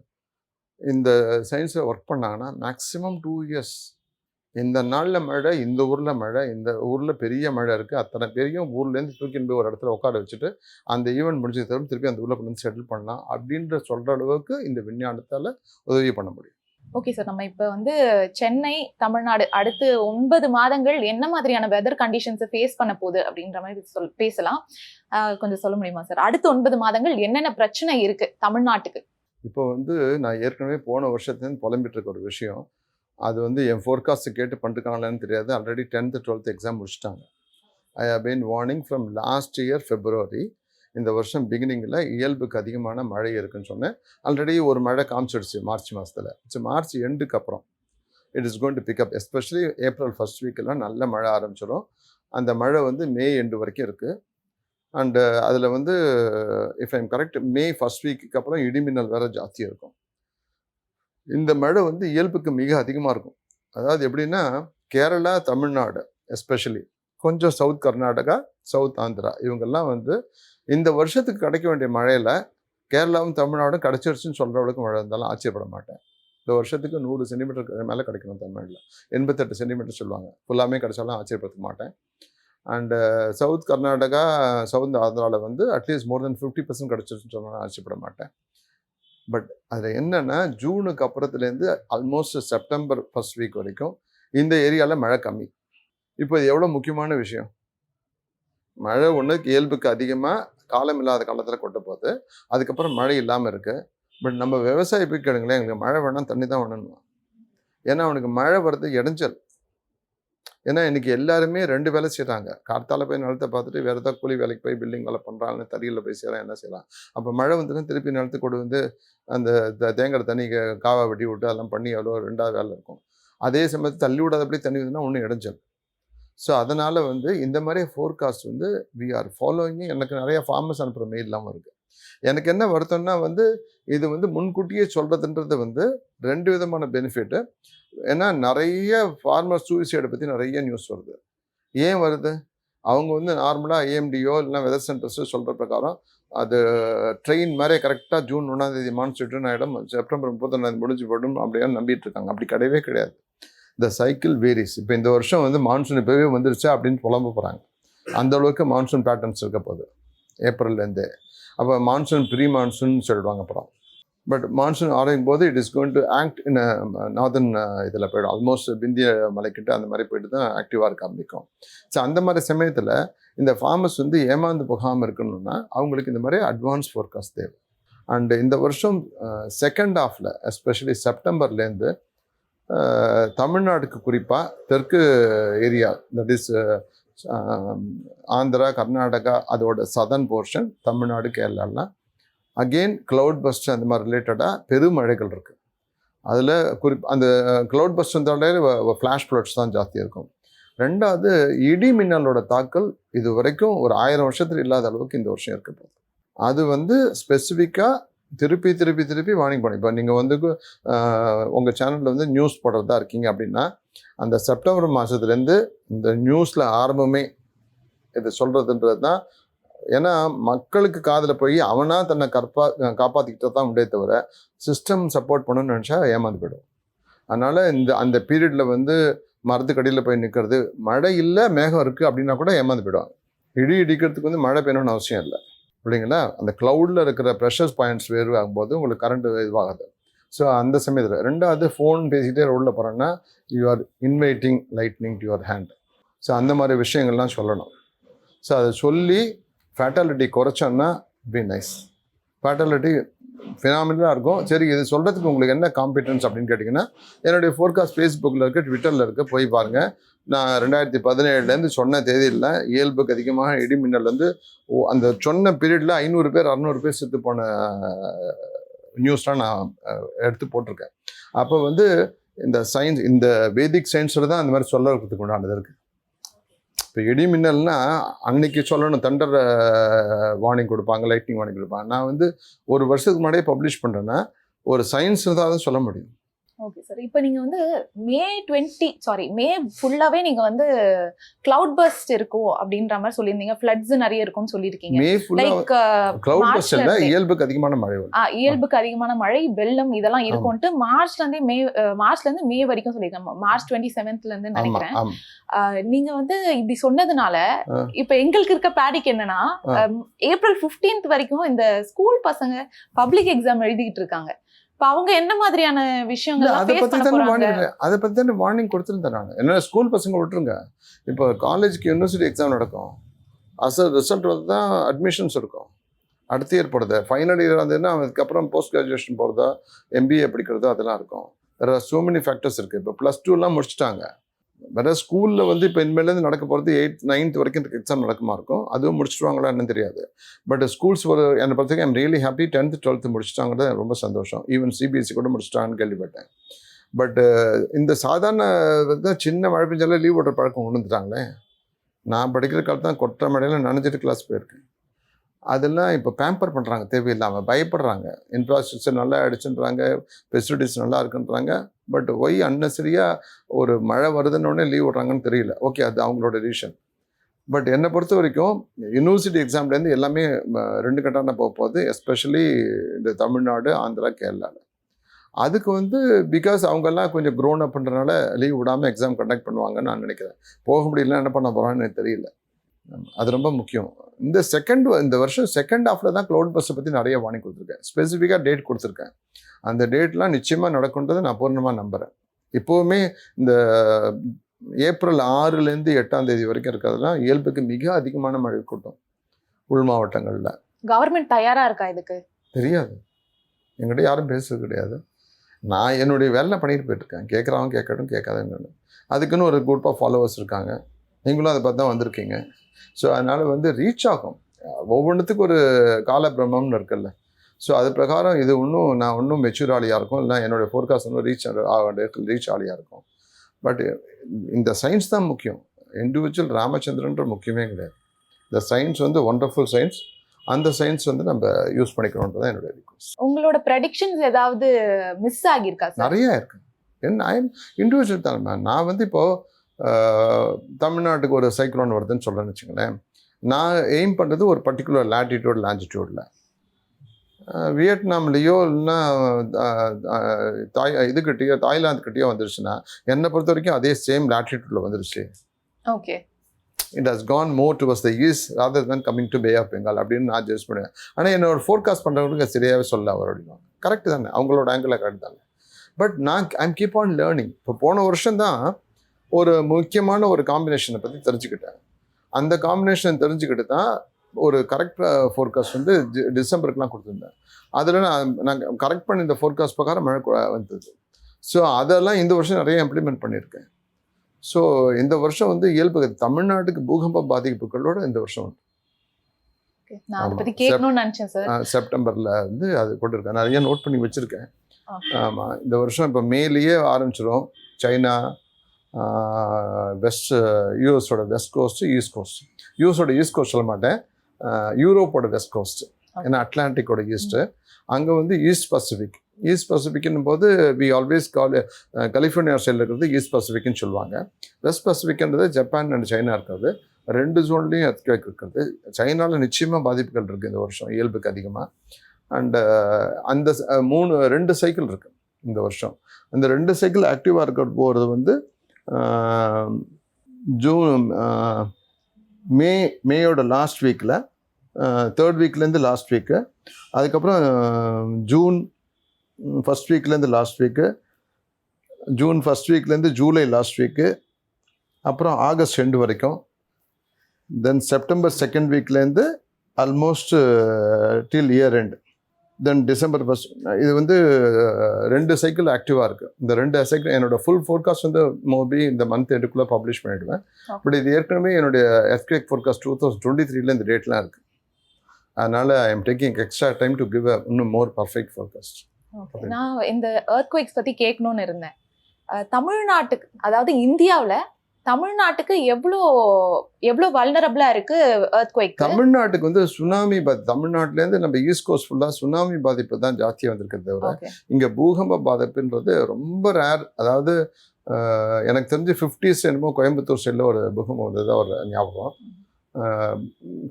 இந்த சயின்ஸில் ஒர்க் பண்ணாங்கன்னா மேக்ஸிமம் 2 இயர்ஸ். இந்த நாளில் மழை, இந்த ஊரில் மழை, இந்த ஊரில் பெரிய மழை இருக்குது, அத்தனை பெரிய ஊர்லேருந்து தூக்கின்னு போய் ஒரு இடத்துல உட்கார வச்சுட்டு அந்த ஈவெண்ட் முடிஞ்சது தவிர திருப்பி அந்த ஊரில் கொண்டு செட்டில் பண்ணலாம் அப்படின்ற சொல்கிற அளவுக்கு இந்த விஞ்ஞானத்தால் உதவி பண்ண முடியும். ஓகே சார், நம்ம இப்போ வந்து சென்னை, தமிழ்நாடு அடுத்து 9 மாதங்கள் என்ன மாதிரியான வெதர் கண்டிஷன்ஸை ஃபேஸ் பண்ண போகுது அப்படின்ற மாதிரி பேசலாம். கொஞ்சம் சொல்ல முடியுமா சார்? அடுத்த 9 மாதங்கள் என்னென்ன பிரச்சனை இருக்கு தமிழ்நாட்டுக்கு? இப்போ வந்து நான் ஏற்கனவே போன வருஷத்துலேருந்து புலம்பிட்டு இருக்க ஒரு விஷயம், அது வந்து என் ஃபோர்காஸ்ட் கேட்டு பண்ணிருக்காங்களான்னு தெரியாது. ஆல்ரெடி 10th 12th எக்ஸாம் முடிச்சிட்டாங்க. I have been warning from last year February. இந்த வருஷம் பிகினிங்கில் இயல்புக்கு அதிகமான மழை இருக்குன்னு சொன்னேன். ஆல்ரெடி ஒரு மழை காமிச்சிடுச்சு மார்ச் மாதத்தில். மார்ச் எண்டுக்கு அப்புறம் it is going to pick up. Especially April first வீக்கெல்லாம் நல்ல மழை ஆரம்பிச்சிடும். அந்த மழை வந்து மே எண்டு வரைக்கும் இருக்குது. அண்டு அதில் வந்து if I'm correct, May first வீக்குக்கு அப்புறம் இடிமின்னல் வேறு ஜாஸ்தியாக இருக்கும். இந்த மழை வந்து இயல்புக்கு மிக அதிகமாக இருக்கும். அதாவது எப்படின்னா, கேரளா, தமிழ்நாடு எஸ்பெஷலி, கொஞ்சம் சவுத் கர்நாடகா, சவுத் ஆந்திரா, இவங்கெல்லாம் வந்து இந்த வருஷத்துக்கு கிடைக்க வேண்டிய மழையில் கேரளாவும் தமிழ்நாடும் கிடைச்சிருச்சுன்னு சொல்கிற அளவுக்கு மழை இருந்தாலும் ஆச்சரியப்பட மாட்டேன். இந்த வருஷத்துக்கு 100 சென்டிமீட்டர் மேலே கிடைக்கணும். தமிழில் 88 சென்டிமீட்டர் சொல்லுவாங்க. ஃபுல்லாமே கிடைச்சாலும் ஆச்சரியப்படுத்த மாட்டேன். அண்டு சவுத் கர்நாடகா, சவுத் ஆந்திராவில் வந்து அட்லீஸ்ட் மோர் தென் 50% கிடச்சிருச்சுன்னு சொன்னால் ஆச்சரியப்பட மாட்டேன். பட் அதில் என்னென்னா, ஜூனுக்கு அப்புறத்துலேருந்து ஆல்மோஸ்ட் செப்டம்பர் ஃபர்ஸ்ட் வீக் வரைக்கும் இந்த ஏரியாவில் மழை கம்மி. இப்போ இது எவ்வளோ முக்கியமான விஷயம். மழை ஒன்று இயல்புக்கு அதிகமாக காலம் இல்லாத காலத்தில் கொட்ட போகுது. அதுக்கப்புறம் மழை இல்லாமல் இருக்குது. பட் நம்ம விவசாயி போய் கேளுங்களேன், எங்களுக்கு மழை வேணாம், தண்ணி தான் வேணும்னுவான். ஏன்னா அவனுக்கு மழை வர்றது இடைஞ்சல். ஏன்னா இன்றைக்கி எல்லாருமே 2 வேலை செய்கிறாங்க. கார்த்தால போய் நிலத்தை பார்த்துட்டு வேறு ஏதாவது கூலி வேலைக்கு போய் பில்டிங் வேலை பண்ணுறாங்கன்னு தறியில் போய் செய்கிறான், என்ன செய்யலாம். அப்போ மழை வந்துன்னா திருப்பி நிலத்துக்கு கொண்டு வந்து அந்த தேங்காய் தண்ணி காவா வெட்டி விட்டு அதெல்லாம் பண்ணி எவ்வளோ 2வது வேலை இருக்கும். அதே சமயத்தில் தள்ளி விடாதபடி தண்ணி வந்துன்னா ஒன்றும் இடைஞ்சல். ஸோ அதனால் வந்து இந்த மாதிரி ஃபோர்காஸ்ட் வந்து வி ஆர் ஃபாலோயிங். எனக்கு நிறையா ஃபார்மர்ஸ் அனுப்புகிற மெயிலெலாம் இருக்குது. எனக்கு என்ன வருத்தம்னா வந்து இது வந்து முன்கூட்டியே சொல்கிறதுன்றது வந்து 2 விதமான பெனிஃபிட்டு. ஏன்னா நிறைய ஃபார்மர் சூசைடை பற்றி நிறைய நியூஸ் வருது. ஏன் வருது? அவங்க வந்து நார்மலாக ஏஎம்டியோ இல்லைனா வெதர் சென்டர்ஸோ சொல்கிற பிரகாரம் அது ட்ரெயின் மாதிரி கரெக்டாக ஜூன் 1 மான்சூன் ரிட்டர்ன் ஆகிடும், செப்டம்பர் 31 முடிஞ்சு போய்டும் அப்படியே நம்பிட்டு இருக்காங்க. அப்படி கிடையவே கிடையாது. இந்த சைக்கிள் வேரிஸ். இப்போ இந்த வருஷம் வந்து மான்சூன் இப்போவே வந்துருச்சா அப்படின்னு புலம்ப போகிறாங்க. அந்தளவுக்கு மான்சூன் பேட்டர்ன்ஸ் இருக்க போகுது ஏப்ரல்லேருந்து. அப்போ மான்சூன் ப்ரீ மான்சூன் சொல்லிடுவாங்க அப்புறம். பட் மான்சூன் ஆரம்பிக்கும் போது it is going to act in northern இதில் போய்டும். ஆல்மோஸ்ட் விந்திய மலைக்கிட்ட அந்த மாதிரி போய்ட்டு தான் ஆக்டிவாக இருக்க ஆரம்பிக்கும். ஸோ அந்த மாதிரி சமயத்தில் இந்த ஃபார்மர்ஸ் வந்து ஏமாந்து போகாமல் இருக்கணும்னா அவங்களுக்கு இந்த மாதிரி அட்வான்ஸ் ஃபோர்காஸ்ட் தேவை. அண்டு இந்த வருஷம் செகண்ட் ஹாஃபில் எஸ்பெஷலி செப்டம்பர்லேருந்து தமிழ்நாடுக்கு குறிப்பாக தெற்கு area, that is Andhra, Karnataka, அதோட சதர்ன் போர்ஷன், தமிழ்நாடு, கேரளாலாம் அகெயின் க்ளவுட் பஸ்ட் அந்த மாதிரி ரிலேட்டடாக பெருமழைகள் இருக்குது. அதில் அந்த க்ளவுட் பஸ்ட் வந்தாலே ஃப்ளாஷ் ஃப்ளட்ஸ் தான் ஜாஸ்தியாக இருக்கும். 2வது இடி மின்னலோட தாக்கல் இது வரைக்கும் ஒரு 1000 வருஷத்தில் இல்லாத அளவுக்கு இந்த வருஷம் இருக்க போகுது. அது வந்து ஸ்பெசிஃபிக்காக திருப்பி வார்னிங் பண்ணி. இப்போ நீங்கள் வந்து உங்கள் சேனலில் வந்து நியூஸ் போடுறதா இருக்கீங்க அப்படின்னா அந்த செப்டம்பர் மாதத்துலேருந்து இந்த நியூஸில் ஆரம்பமே இது சொல்கிறதுன்றது தான். ஏன்னா மக்களுக்கு காதில் போய் அவனாக தன்னை காப்பாற்றிக்கிட்டு தான் உண்டே தவிர சிஸ்டம் சப்போர்ட் பண்ணணும்னு நினச்சா ஏமாந்து போய்டும். அதனால் அந்த பீரியடில் வந்து மரத்துக்கடியில் போய் நிற்கிறது. மழை இல்லை மேகம் இருக்குது அப்படின்னா கூட ஏமாந்து போயிடுவாங்க. இடி இடிக்கிறதுக்கு வந்து மழை பெய்யணும்னு அவசியம் இல்லை இல்லைங்களா. அந்த க்ளவுடில் இருக்கிற ப்ரெஷர் பாயிண்ட்ஸ் வேறு ஆகும்போது உங்களுக்கு கரண்ட் இதுவாகாது. ஸோ அந்த சமயத்தில் ரெண்டாவது ஃபோன் பேசிக்கிட்டே ரோடில் போகிறோன்னா you are inviting lightning to your hand. So அந்த மாதிரி விஷயங்கள்லாம் சொல்லணும். ஸோ அதை சொல்லி ஃபேட்டாலிட்டி குறைச்சோன்னா பி நைஸ். ஃபேட்டாலிட்டி ஃபினாமினலாக இருக்கும். சரி, இது சொல்கிறதுக்கு உங்களுக்கு என்ன காம்பிடன்ஸ் அப்படின்னு கேட்டிங்கன்னா என்னுடைய ஃபோர்காஸ்ட் ஃபேஸ்புக்கில் இருக்குது, ட்விட்டரில் இருக்குது, போய் பாருங்கள். நான் 2017 சொன்ன தேதியில் இயல்புக்கு அதிகமாக இடிமின்னல் வந்து அந்த சொன்ன பீரியடில் 500 பேர் 600 பேர் செத்து போன நியூஸ்லாம் நான் எடுத்து போட்டிருக்கேன். அப்போ வந்து இந்த சயின்ஸ், இந்த வேதிக் சயின்ஸில் தான் அந்த மாதிரி சொல்கிறதுக்கு உண்டானது இருக்குது. இப்போ இடி மின்னல்னா அன்னைக்கு சொல்லணும், தண்டர் வார்னிங் கொடுப்பாங்க, லைட்னிங் வார்னிங் கொடுப்பாங்க. நான் வந்து ஒரு வருஷத்துக்கு முன்னாடியே பப்ளிஷ் பண்ணுறேன்னா ஒரு சயின்ஸ் தான் சொல்ல முடியும். Okay sir. இப்போ நீங்க வந்து மே ஃபுல்லாவே நீங்க வந்து கிளவுட் பர்ஸ்ட் இருக்கும் அப்படின்ற மாதிரி சொல்லியிருந்தீங்க. ஃப்ளட்ஸ் நிறைய இருக்கும்னு சொல்லியிருக்கீங்க. மே ஃபுல்லா கிளவுட் பர்ஸ்ட் இல்ல, இயல்புக்கு அதிகமான மழை வரும். இயல்புக்கு அதிகமான மழை, வெள்ளம் இதெல்லாம் இருக்கும்ட்டு மார்ச்ல இருந்து மே வரைக்கும் சொல்லியிருக்காங்க. மார்ச் 27th இருந்து நினைக்கிறேன். நீங்க வந்து இப்படி சொன்னதுனால இப்ப எங்களுக்கு இருக்க பேடிக் என்னன்னா, ஏப்ரல் 15th வரைக்கும் இந்த ஸ்கூல் பசங்க பப்ளிக் எக்ஸாம் எழுதிட்டு இருக்காங்க. இப்ப அவங்க என்ன மாதிரியான விஷயங்கள் அதை பத்தி தான் வார்னிங் கொடுத்துருந்தேன் நான். என்ன ஸ்கூல் பசங்க விட்டுருங்க, இப்போ காலேஜுக்கு யூனிவர்சிட்டி எக்ஸாம் நடக்கும், ரிசல்ட் வந்து தான் அட்மிஷன்ஸ் இருக்கும். அடுத்த இயர் போடுறது, ஃபைனல் இயர் வந்ததுன்னா அதுக்கப்புறம் போஸ்ட் கிராஜுவேஷன் போகிறதோ எம்பிஏ படிக்கிறதோ அதெல்லாம் இருக்கும். வேறு so many ஃபேக்டர்ஸ் இருக்குது. இப்போ +2 முடிச்சுட்டாங்க. வேற ஸ்கூலில் வந்து இப்போ இனிமேலேருந்து நடக்க போகிறது 8th 9th வரைக்கும் எக்ஸாம் நடக்குமா இருக்கும். அதுவும் முடிச்சுடுவாங்களா என்னன்னு தெரியாது. பட் ஸ்கூல்ஸ் என்னை பொறுத்தவரைக்கும் I'm really happy. 10th 12th முடிச்சுட்டாங்கிறது ரொம்ப சந்தோஷம். ஈவன் சிபிஎஸ்சி கூட முடிச்சுட்டாங்கன்னு கேள்விப்பட்டேன். பட் இந்த சாதாரண சின்ன மழை பெஞ்சாலே லீவ் ஓட்டுற பழக்கம் கொண்டு வந்துட்டாங்களே. நான் படிக்கிற காலத்து தான் கொற்ற மழையில் நனைஞ்சிட்டு கிளாஸ் போயிருக்கேன். அதெல்லாம் இப்போ பேம்பர் பண்ணுறாங்க, தேவையில்லாமல் பயப்படுறாங்க. இன்ஃப்ராஸ்ட்ரக்சர் நல்லா ஆகிடுச்சுன்றாங்க, ஃபெசிலிட்டிஸ் நல்லா இருக்குன்றாங்க. பட் ஒய் அன்னெசரியாக ஒரு மழை வருதுன்னொடனே லீவ் விட்றாங்கன்னு தெரியல. ஓகே, அது அவங்களோட ரீசன். பட் என்னை பொறுத்த வரைக்கும் யூனிவர்சிட்டி எக்ஸாம்லேருந்து எல்லாமே 2 கட்டான போகுது, எஸ்பெஷலி இந்த தமிழ்நாடு, ஆந்திரா, கேரளாவில். அதுக்கு வந்து பிகாஸ் அவங்கெல்லாம் கொஞ்சம் க்ரோன் அப் பண்ணுறதுனால லீவ் விடாமல் எக்ஸாம் கண்டக்ட் பண்ணுவாங்கன்னு நான் நினைக்கிறேன். போக முடியல, என்ன பண்ண போகிறான்னு எனக்கு தெரியல. அது ரொம்ப முக்கியம். இந்த வருஷம் செகண்ட் ஹாஃபில் தான் க்ளவுட் பஸ்ஸை பற்றி நிறைய வார்னிங் கொடுத்துருக்கேன். ஸ்பெசிஃபிக்காக டேட் கொடுத்துருக்கேன். அந்த டேட்லாம் நிச்சயமாக நடக்குன்றதை நான் பூர்ணமாக நம்புகிறேன். இப்போவுமே இந்த ஏப்ரல் 6லேருந்து 8ஆம் தேதி வரைக்கும் இருக்கிறதுலாம் இயல்புக்கு மிக அதிகமான மழை கூட்டம் உள் மாவட்டங்களில். கவர்மெண்ட் தயாராக இருக்கா இதுக்கு? தெரியாது, என்கிட்ட யாரும் பேசுறது கிடையாது. நான் என்னுடைய வேலை பண்ணிட்டு போயிட்டுருக்கேன். கேட்குறவங்க கேட்கட்டும், கேட்காதவங்க. அதுக்குன்னு ஒரு குரூப் ஆஃப் ஃபாலோவர்ஸ் இருக்காங்க. நீங்களும் அதை பார்த்து தான் வந்திருக்கீங்க. ஸோ அதனால் வந்து ரீச் ஆகும். ஒவ்வொன்றுத்துக்கு ஒரு கால பிரம்மம்னு இருக்குல்ல. ஸோ அது பிரகாரம் இது நான் இன்னும் மெச்சூர் ஆளியாக இருக்கும், இல்லை என்னுடைய ஃபோர்காஸ்ட் இன்னும் ரீச் ஆளியாக இருக்கும். பட் இந்த சயின்ஸ் தான் முக்கியம். இண்டிவிஜுவல் ராமச்சந்திரன்ற முக்கியமே கிடையாது. இந்த சயின்ஸ் வந்து ஒண்டர்ஃபுல் சயின்ஸ். அந்த சயின்ஸ் வந்து நம்ம யூஸ் பண்ணிக்கணுன்றது தான் என்னுடைய ரிக்வெஸ்ட். உங்களோட ப்ரெடிக்ஷன்ஸ் ஏதாவது மிஸ் ஆகியிருக்கா? நிறைய இருக்கு. இண்டிவிஜுவல் தான். நான் வந்து இப்போது தமிழ்நாட்டுக்கு ஒரு சைக்ளோன் வருதுன்னு சொல்கிறேன்னு வச்சுங்களேன். நான் எய்ம் பண்ணுறது ஒரு பர்டிகுலர் லேட்டிடியூட் லாஞ்சிடியூடில். வியட்நாம்லேயோ இல்லைன்னா தாய்லாந்துக்கிட்டேயோ வந்துருச்சுன்னா என்னை பொறுத்த வரைக்கும் அதே சேம் லேட்டிடியூடில் வந்துருச்சு. Okay, it has gone more towards the east rather than coming to Bay of Bengal அப்படின்னு நான் ஜட்ஜ் பண்ணுவேன். ஆனால் என்னோட ஃபோர்காஸ்ட் பண்ணுறவங்களுக்கு சரியாகவே சொல்ல அவர் அப்படின்னா கரெக்டு தானே, அவங்களோட ஆங்கிளில் கரெக்ட் தானே. பட் நான் ஐம் கீப் ஆன் லேர்னிங். இப்போ போன வருஷம் தான் ஒரு முக்கியமான ஒரு காம்பினேஷனை பற்றி தெரிஞ்சுக்கிட்டேன். அந்த காம்பினேஷன் தெரிஞ்சுக்கிட்டு தான் ஒரு கரெக்ட் ஃபோர்காஸ்ட் வந்து டிசம்பருக்குலாம் கொடுத்துருந்தேன். அதில் நான் கரெக்ட் பண்ணி இந்த ஃபோர்காஸ்ட் பிரகாரம் மழை வந்தது. ஸோ அதெல்லாம் இந்த வருஷம் நிறைய இம்ப்ளிமெண்ட் பண்ணியிருக்கேன். ஸோ இந்த வருஷம் வந்து இயல்பு தமிழ்நாட்டுக்கு பூகம்ப பாதிப்புகளோட இந்த வருஷம் வந்து செப்டம்பரில் வந்து அது போட்டிருக்கேன். நிறைய நோட் பண்ணி வச்சுருக்கேன். ஆமாம், இந்த வருஷம் இப்போ மேலேயே ஆரம்பிச்சிடும். சைனா, யூஎஸோட வெஸ்ட் கோஸ்ட், ஈஸ்ட் கோஸ்ட். யூஎஸோட ஈஸ்ட் கோஸ்ட் சொல்ல மாட்டேன், யூரோப்போட வெஸ்ட் கோஸ்ட். ஏன்னா அட்லாண்டிக்கோட ஈஸ்ட்டு. அங்கே வந்து ஈஸ்ட் பசிபிக்னும் போது வி ஆல்வேஸ் கலிஃபோர்னியா சைடில் இருக்கிறது ஈஸ்ட் பசிபிக்னு சொல்லுவாங்க. வெஸ்ட் பசிபிக்ன்றது ஜப்பான் அண்ட் சைனா இருக்கிறது. 2 ஜோன்லேயும் எர்த்குவேக் இருக்கிறது. சைனாவில் நிச்சயமாக பாதிப்புகள் இருக்குது இந்த வருஷம் இயல்புக்கு அதிகமாக. அண்டு அந்த 2 சைக்கிள் இருக்குது இந்த வருஷம். அந்த 2 சைக்கிள் ஆக்டிவாக இருக்க போகிறது வந்து ஜூன் மேயோட லாஸ்ட் வீக்கில் 3rd வீக்லேருந்து லாஸ்ட் வீக்கு, அதுக்கப்புறம் ஜூன் ஃபஸ்ட் வீக்லேருந்து லாஸ்ட் வீக்கு, ஜூன் ஃபஸ்ட் வீக்லேருந்து ஜூலை லாஸ்ட் வீக்கு, அப்புறம் ஆகஸ்ட் 2 வரைக்கும், தென் செப்டம்பர் 2nd வீக்லேருந்து almost till year end, then December first. இது வந்து 2 சைக்கிள் ஆக்டிவாக இருக்குது. இந்த 2 சைக்கிள் என்னோடய ஃபுல் ஃபோர்காஸ்ட் வந்து மோபி இந்த மந்த் எண்டுக்குள்ளே பப்ளிஷ் பண்ணிவிடுவேன். பட் இது ஏற்கனவே என்னுடைய எர்த்குவேக் ஃபோர்காஸ்ட் 2023 இந்த டேட்லாம் இருக்குது. அதனால் I am taking extra time to give இன்னும் மோர் பர்ஃபெக்ட் ஃபோர்காஸ்ட். நான் இந்த எர்த்குவேக்ஸ் பற்றி கேட்கணும்னு இருந்தேன். தமிழ்நாட்டுக்கு, அதாவது இந்தியாவில் தமிழ்நாட்டுக்கு எவ்வளோ வல்னரபிளா இருக்கு எர்த்குவேக்? தமிழ்நாட்டுக்கு வந்து சுனாமி தமிழ்நாட்டிலேருந்து நம்ம ஈஸ்ட் கோஸ்ட் ஃபுல்லாக சுனாமி பாதிப்பு தான் ஜாஸ்தியாக வந்திருக்கிறது தவிர இங்கே பூகம்ப பாதிப்புன்றது ரொம்ப ரேர். அதாவது எனக்கு தெரிஞ்சு 50s என்னமோ கோயம்புத்தூர் சைடில் ஒரு பூகம்பம் வந்தது ஒரு ஞாபகம்.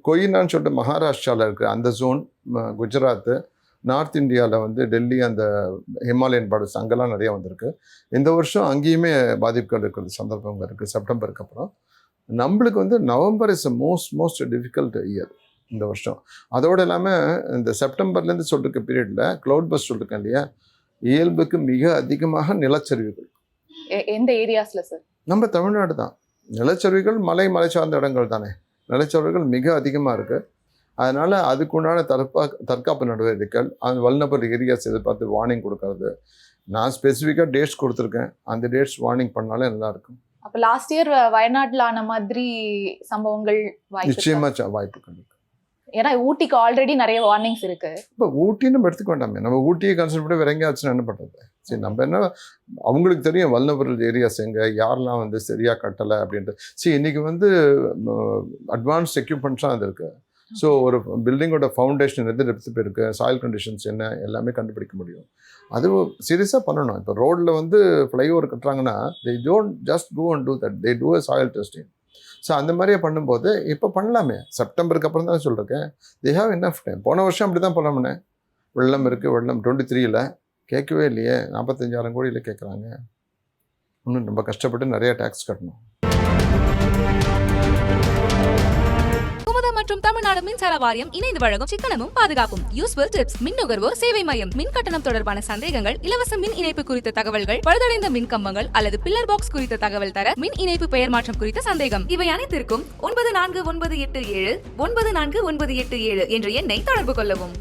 கொயினான்னு சொல்லிட்டு மகாராஷ்டிராவில் இருக்கிற அந்த ஜோன், குஜராத்து, நார்த் இந்தியாவில் வந்து டெல்லி, அந்த ஹிமாலயன் பார்டர்ஸ் அங்கெல்லாம் நிறையா வந்திருக்கு. இந்த வருஷம் அங்கேயுமே பாதிப்புகள் இருக்கிறது சந்தர்ப்பங்கள் இருக்குது செப்டம்பருக்கு அப்புறம். நம்மளுக்கு வந்து November is most difficult year இந்த வருஷம். அதோடு இல்லாமல் இந்த செப்டம்பர்லேருந்து சொல்லிருக்க பீரியடில் க்ளவுட் பஸ்ட் சொல்லியிருக்கேன் இல்லையா, இயல்புக்கு மிக அதிகமாக நிலச்சரிவுகள். எந்த ஏரியாஸில் சார்? நம்ம தமிழ்நாடு தான். நிலச்சரிவுகள் மலை சார்ந்த இடங்கள் தானே, நிலச்சரிவுகள் மிக அதிகமாக இருக்குது. அதனால் அதுக்குண்டான தற்காப்பு நடவடிக்கைகள், அந்த வல்னரபிள் ஏரியாஸ் எதிர்பார்த்து வார்னிங் கொடுக்கறது. நான் ஸ்பெசிஃபிக்காக டேட்ஸ் கொடுத்துருக்கேன். அந்த டேட்ஸ் வார்னிங் பண்ணாலே நல்லாயிருக்கும். அப்போ லாஸ்ட் இயர் வயநாட்டில் ஆன மாதிரி சம்பவங்கள் நிச்சயமாக வாய்ப்பு கண்டிப்பாக. ஏன்னா ஊட்டிக்கு ஆல்ரெடி நிறைய வார்னிங்ஸ் இருக்கு. இப்போ ஊட்டின்னு நம்ம எடுத்துக்க வேண்டாமே, நம்ம ஊட்டியை கன்சிடர் பண்ணி வேற எங்கேயாச்சுன்னா என்ன பண்ணுறது? சரி, நம்ம என்ன, அவங்களுக்கு தெரியும் வல்னரபிள் ஏரியாஸ் எங்கே, யாரெல்லாம் வந்து சரியாக கட்டலை அப்படின்ட்டு. சரி, இன்றைக்கி வந்து அட்வான்ஸ்ட் எக்யூப்மெண்ட்ஸாக அது இருக்குது. ஸோ ஒரு பில்டிங்கோட ஃபவுண்டேஷன் எது டெப்த் இருக்குது, சாயில் கண்டிஷன்ஸ் என்ன, எல்லாமே கண்டுபிடிக்க முடியும். அது சீரியஸாக பண்ணணும். இப்போ ரோடில் வந்து flyover கட்டுறாங்கன்னா they don't just go and do that, they do a soil testing. So அந்த மாதிரியே பண்ணும்போது இப்போ பண்ணலாமே. செப்டம்பருக்கு அப்புறம் தான் சொல்லியிருக்கேன். they have enough time. போன வருஷம் அப்படி தான் பண்ணலாமே. வெள்ளம் இருக்குது, வெள்ளம் 23ல் கேட்கவே இல்லையே, 45,000 கோடியில் கேட்குறாங்க. இன்னும் ரொம்ப கஷ்டப்பட்டு நிறைய டேக்ஸ் கட்டணும். மற்றும் தமிழ்நாடு மின்சார வாரியம் இணைந்து வழங்கும் சிக்கனமும் பாதுகாப்பும் யூஸ்ஃபுல் டிப்ஸ், மின் நுகர்வோர் சேவை மையம், மின் கட்டணம் தொடர்பான சந்தேகங்கள், இலவச மின் இணைப்பு குறித்த தகவல்கள், பழுதடைந்த மின் கம்பங்கள் அல்லது பில்லர் பாக்ஸ் குறித்த தகவல் தர, மின் இணைப்பு பெயர் மாற்றம் குறித்த சந்தேகம், இவை அனைத்திற்கும் 9497 9497 என்ற எண்ணை தொடர்பு கொள்ளவும்.